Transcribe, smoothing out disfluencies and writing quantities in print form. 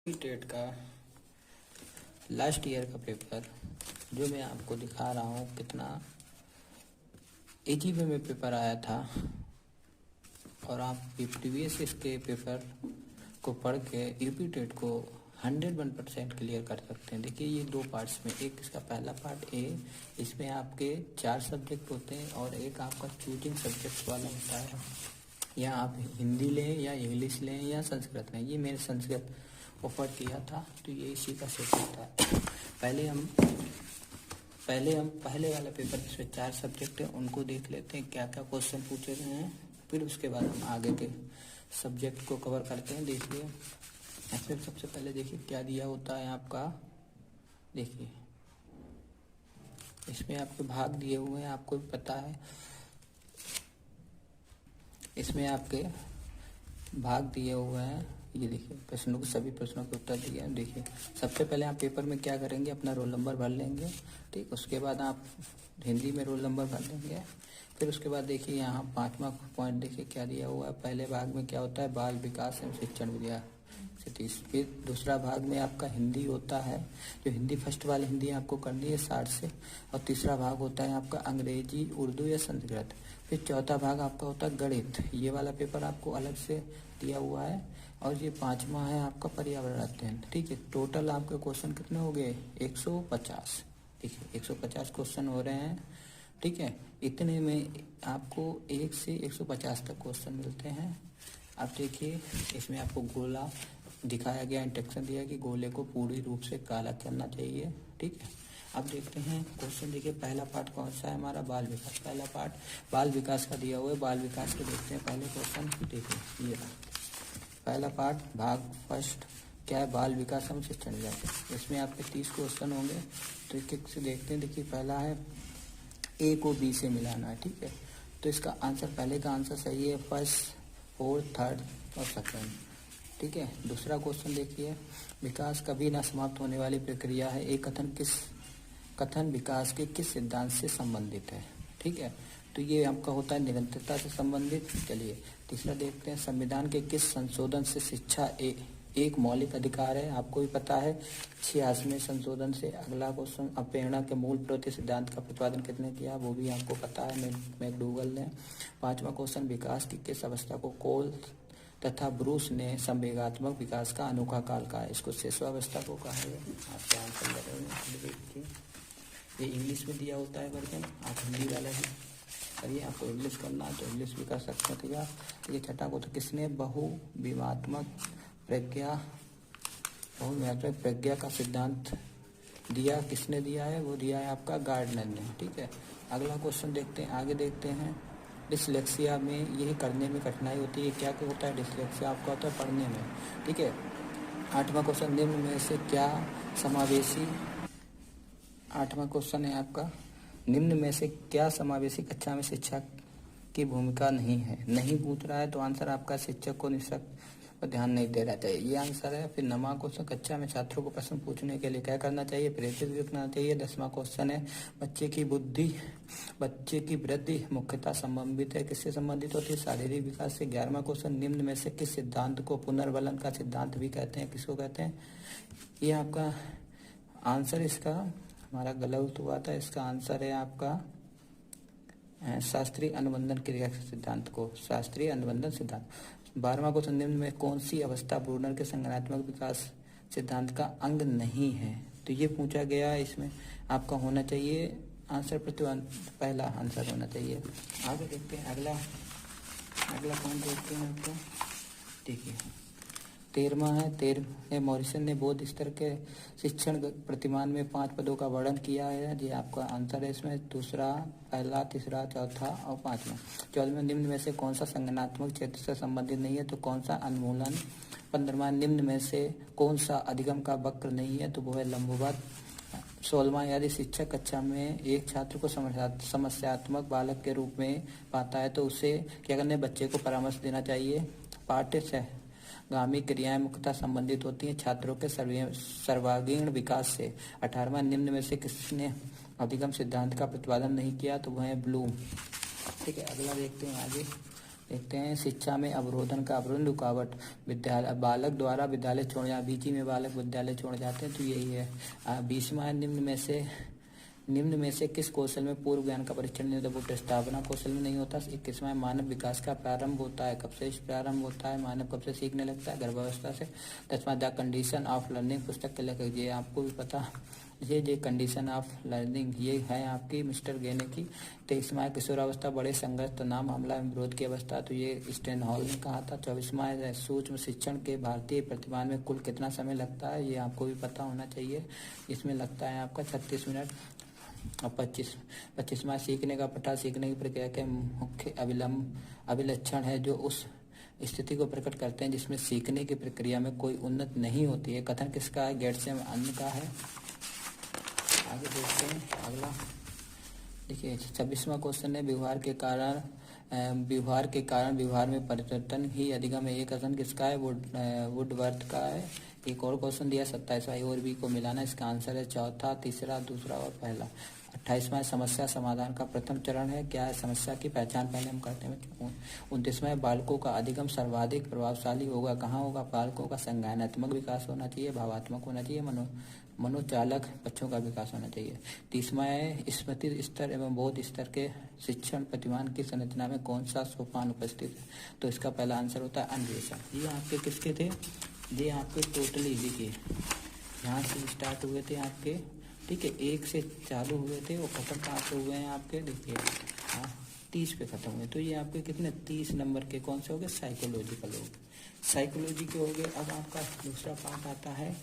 TET का last year का paper जो मैं आपको दिखा रहा हूँ कितना इजी वे में पेपर आया था और आप प्रीवियस इसके पेपर को पढ़ के यूपी टेट को 101% क्लियर कर सकते हैं। देखिए ये दो पार्ट्स में, एक इसका पहला पार्ट ए, इसमें आपके 4 सब्जेक्ट होते हैं और एक आपका चूजिंग सब्जेक्ट वाला होता है। या आप हिंदी लें या इंग्लिश लें या संस्कृत लें। ये मैंने संस्कृत ऑफर किया था तो ये इसी का सेक्शन था। पहले हम पहले वाला पेपर जिसमें 4 सब्जेक्ट है उनको देख लेते हैं क्या क्या क्वेश्चन पूछे गए हैं, फिर उसके बाद हम आगे के सब्जेक्ट को कवर करते हैं। देखिए ऐसे सबसे पहले देखिए क्या दिया होता है आपका। देखिए इसमें आपके भाग दिए हुए हैं, आपको भी पता है। इसमें आपके भाग दिए हुए हैं। ये देखिए प्रश्नों को, सभी प्रश्नों के उत्तर दिए हैं। देखिए सबसे पहले आप पेपर में क्या करेंगे, अपना रोल नंबर भर लेंगे। ठीक, उसके बाद आप हिंदी में रोल नंबर भर लेंगे। फिर उसके बाद देखिए यहाँ 5वां पॉइंट देखिए क्या दिया हुआ है। पहले भाग में क्या होता है, बाल विकास एवं शिक्षण विद्या से 30। फिर दूसरा भाग में आपका हिंदी होता है, जो हिंदी फर्स्ट वाली हिंदी आपको करनी है 60 से। और तीसरा भाग होता है आपका अंग्रेजी, उर्दू या संस्कृत। फिर चौथा भाग आपका होता है गणित। ये वाला पेपर आपको अलग से दिया हुआ है। और ये 5वां है आपका पर्यावरण अध्ययन। ठीक है, टोटल आपके क्वेश्चन कितने हो गए, 150। देखिए 150 क्वेश्चन हो रहे हैं। ठीक है, इतने में आपको 1 से 150 तक क्वेश्चन मिलते हैं। अब देखिए इसमें आपको गोला दिखाया गया, इंस्ट्रक्शन दिया कि गोले को पूरी रूप से काला करना चाहिए। ठीक है, अब देखते हैं क्वेश्चन। देखिए पहला पार्ट कौन सा है हमारा, बाल विकास। पहला पार्ट बाल विकास का दिया हुआ है। बाल विकास के देखते हैं पहले क्वेश्चन। देखिए ये पहला पार्ट भाग फर्स्ट क्या है, बाल विकास एवं शिक्षण विद्या। इसमें आपके 30 क्वेश्चन होंगे। तो एक एक से देखते हैं। देखिए पहला है ए को बी से मिलाना है। ठीक है, तो इसका आंसर, पहले का आंसर सही है, फर्स्ट, फोर्थ, थर्ड और सेकंड। ठीक है, दूसरा क्वेश्चन देखिए, विकास कभी न समाप्त होने वाली प्रक्रिया है। एक कथन विकास के किस सिद्धांत से संबंधित है। ठीक है, तो ये आपका होता है निरंतरता से संबंधित। चलिए तीसरा देखते हैं, संविधान के किस संशोधन से शिक्षा एक मौलिक अधिकार है। आपको भी पता है 86वें संशोधन से। अगला क्वेश्चन, अप्रेरणा के मूल प्रवृत्ति सिद्धांत का प्रतिपादन किसने किया, वो भी आपको पता है, मैकडूगल ने। 5वां क्वेश्चन, विकास की किस अवस्था को कोल तथा ब्रूस ने संवेगात्मक विकास का अनोखा काल कहा है। इसको शिशुअवस्था को कहा है। आपके आंसर देखिए, ये इंग्लिश में दिया होता है वर्जन, आप हिंदी वाला ही करिए। आपको इंग्लिश करना है तो इंग्लिश भी कर सकते हैं। तैयार। ये छठा को, तो किसने बहुविमात्मक प्रज्ञा का सिद्धांत दिया, किसने दिया है, वो दिया है आपका गार्डनर ने। ठीक है, अगला क्वेश्चन देखते हैं, आगे देखते हैं। डिसलेक्सिया में यही करने में कठिनाई होती है। क्या होता है डिसलेक्सिया, आपका होता है पढ़ने में। ठीक है, 8वां क्वेश्चन, निम्न में से क्या समावेशी, 8वां क्वेश्चन है आपका, निम्न में से क्या समावेशी कक्षा में शिक्षा की भूमिका नहीं है। नहीं पूछ रहा है तो आंसर आपका शिक्षक को निष्ठा पर ध्यान नहीं देना चाहिए, ये आंसर है। फिर 9वां क्वेश्चन, कक्षा में छात्रों को प्रश्न पूछने के लिए क्या करना चाहिए, प्रेरित करना चाहिए। 10वां क्वेश्चन है, बच्चे की वृद्धि मुख्यतः संबंधित है, किससे संबंधित होती है, शारीरिक विकास से। 11वां क्वेश्चन, निम्न में से किस सिद्धांत को पुनर्बलन का सिद्धांत भी कहते हैं, किसको कहते हैं। ये आपका आंसर, इसका हमारा गलत हुआ था। इसका आंसर है आपका शास्त्रीय अनुबंधन क्रिया सिद्धांत को, शास्त्रीय अनुबंधन सिद्धांत। 12वां क्वेश्चन, निम्न में कौन सी अवस्था ब्रूनर के संज्ञानात्मक विकास सिद्धांत का अंग नहीं है। तो ये पूछा गया, इसमें आपका होना चाहिए आंसर पहला आंसर होना चाहिए। आगे देखते हैं अगला पॉइंट देखते हैं आपको। देखिए 13वां है, 13 मॉरिसन ने बौद्ध स्तर के शिक्षण प्रतिमान में 5 पदों का वर्णन किया है। ये आपका आंसर है इसमें, दूसरा, पहला, तीसरा, चौथा और 5वां। 14वां, निम्न में से कौन सा संज्ञानात्मक क्षेत्र से संबंधित नहीं है, तो कौन सा उन्मूलन। 15वां, निम्न में से कौन सा अधिगम का वक्र नहीं है, तो वो है लंबवत। 16वां, यदि शिक्षक कक्षा में एक छात्र को समस्यात्मक बालक के रूप में पाता है तो उसे क्या करना है, बच्चे को परामर्श देना चाहिए। पाठ्य से गामी क्रियाएं मुख्यतः संबंधित होती हैं छात्रों के सर्वांगीण विकास से। 18वां, निम्न में से किसने अधिगम सिद्धांत का प्रतिपादन नहीं किया, तो वह है ब्लूम। ठीक है, अगला देखते हैं आगे। देखते हैं शिक्षा में अवरोधन का अवरोध रुकावट। विद्यालय बालक द्वारा विद्यालय छोड़ या बीच में बालक विद्यालय छोड़ जाते हैं तो यही है। 20वां निम्न में से किस कौशल में पूर्व ज्ञान का परीक्षण नहीं होता? वो प्रस्तावना कौशल में नहीं होता। 21वां मानव विकास का प्रारंभ होता है कब से प्रारंभ होता है? मानव कब से सीखने लगता है? गर्भावस्था से। 10वां द कंडीशन ऑफ लर्निंग पुस्तक के लेखक, ये आपको भी पता, ये कंडीशन ऑफ लर्निंग ये है आपकी मिस्टर गेने की। 23वां किशोरावस्था बड़े संघर्ष तनाव मामला में विरोध की अवस्था, तो ये स्टेन हॉल ने कहा था। 24वां सूक्ष्म शिक्षण के भारतीय प्रतिमान में कुल कितना समय लगता है? ये आपको भी पता होना चाहिए। इसमें लगता है आपका 36 मिनट। और 25वां सीखने का पट्टा सीखने की प्रक्रिया के मुख्य अभिलक्षण है जो उस स्थिति को प्रकट करते हैं जिसमें सीखने की प्रक्रिया में कोई उन्नति नहीं होती है। कथन किसका है? गेट्से अन्य का है। आगे देखते हैं अगला। देखिए 26वां क्वेश्चन है व्यवहार के कारण व्यवहार में परिवर्तन ही अधिगम है। ये कथन किसका है? वुडवर्थ का है। एक और क्वेश्चन दिया 27वां ए और बी को मिलाना, इसका आंसर है चौथा, तीसरा, दूसरा और पहला। 28वां समस्या समाधान का प्रथम चरण है। क्या है? समस्या की पहचान पहले हम करते हैं। 29वां बालकों का अधिगम सर्वाधिक प्रभावशाली होगा कहाँ होगा? बालकों का संज्ञानात्मक विकास होना चाहिए, भावात्मक होना चाहिए, मनोचालक बच्चों का विकास होना चाहिए। 30वां है स्मृति स्तर एवं बोध स्तर के शिक्षण प्रतिमान की संरचना में कौन सा सोपान उपस्थित है? तो इसका पहला आंसर होता है अन्वेषण। ये आपके किसके थे? ये आपके टोटली देखिए यहाँ से स्टार्ट हुए थे आपके, ठीक है, 1 से चालू हुए थे और खत्म कहाँ पे हुए हैं आपके? देखिए 30 पे खत्म हुए। तो ये आपके कितने 30 नंबर के कौन से हो गए? साइकोलॉजिकल हो गए, साइकोलॉजी के हो गए। अब आपका दूसरा पार्ट आता है